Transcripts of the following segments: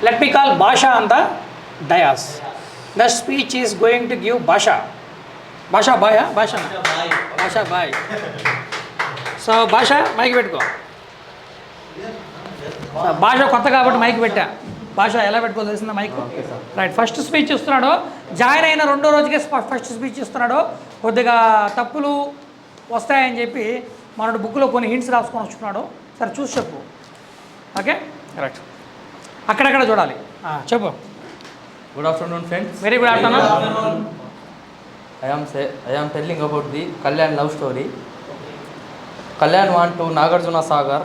Let me call Basha on the dais. The speech is going to give Basha. Basha bhai, Basha. Basha bhai. So Basha, mic పెట్టుకో. భాష కొత్త కాబట్టి mic పెట్టా. భాష ఎలా పెట్టుకోవాలి తెలిసిందా మైక్? రైట్. ఫస్ట్ స్పీచ్ ఇస్తున్నాడు, జాయిన్ అయిన రెండో రోజుకే ఫస్ట్ స్పీచ్ ఇస్తున్నాడు. కొద్దిగా తప్పులు వస్తాయని చెప్పి మనోడు బుక్లో కొన్ని హింట్స్ రాసుకొని వచ్చుకున్నాడు. సరే చూసి చెప్పు. Okay right. అక్కడక్కడ చూడాలి. చెప్పు. Good afternoon friends. Very good afternoon. I am telling about the Kalyan love story. Kalyan went to Nagarjuna Sagar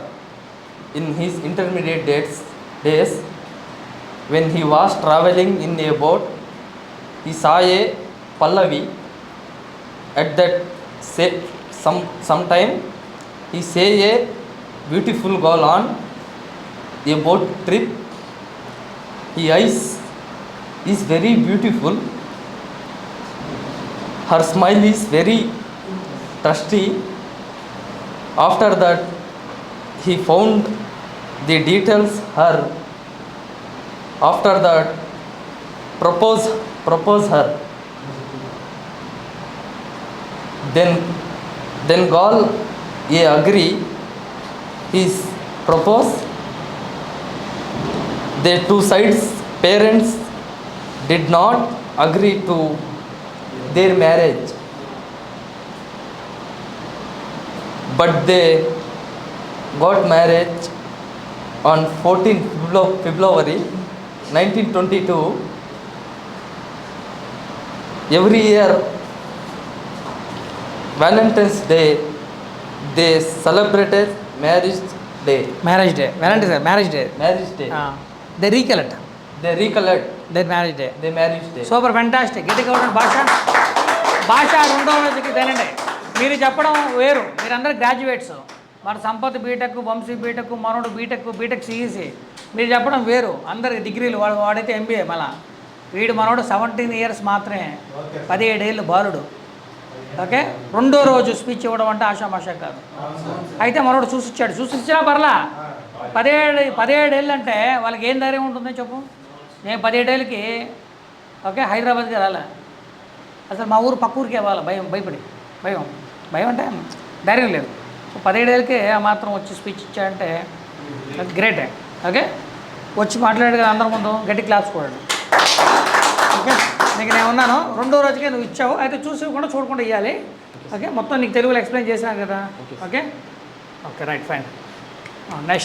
in his intermediate days. When he was traveling in a boat, he saw a Pallavi. At that sometime he saw a beautiful girl on a boat trip. Her eyes is very beautiful. Her smile is very trusty. After that, he found the details her. After that, propose her. Then girl agree. His propose. The two sides parents did not agree to their marriage, but they got married on 14th February 1922. Every year Valentine's Day they celebrated marriage day. Marriage day. They recollect their marriage day. Super fantastic. Getting out of భాష రెండో రోజుకి తినండి. మీరు చెప్పడం వేరు, మీరందరూ graduates. మన Sampath BTech, Vamsi BTech, మనోడు బీటెక్ సిఈసి. మీరు చెప్పడం వేరు, అందరికి డిగ్రీలు. వాడైతే ఎంబీఏ. మళ్ళా వీడు మనోడు 17 years మాత్రమే, 17 ఏళ్ళు బాలుడు. ఓకే. రెండో రోజు స్పీచ్ ఇవ్వడం అంటే ఆషామాషా కాదు. అయితే మనోడు చూసిచ్చినా పర్లా. 17 ఏళ్ళు అంటే వాళ్ళకి ఏం ధైర్యం ఉంటుంది చెప్పు. నేను 17 ఏళ్ళకి ఓకే హైదరాబాద్కి రాలే, అసలు మా ఊరు పక్క ఊరికే ఇవ్వాలి. భయం అంటే ధైర్యం లేదు. 17 ఏళ్ళకే ఆ మాత్రం వచ్చి స్పీచ్ ఇచ్చాడంటే గ్రేటే. ఓకే. వచ్చి మాట్లాడాడు కదా అందరి ముందు, గట్టి క్లాస్ కూడాడు. ఓకే. నీకు నేను ఉన్నాను, రెండో రోజుకే నువ్వు ఇచ్చావు. అయితే చూడకుండా ఇవ్వాలి. ఓకే. మొత్తం నీకు తెలుగులో ఎక్స్ప్లెయిన్ చేశాను కదా. Okay right fine. నెక్స్ట్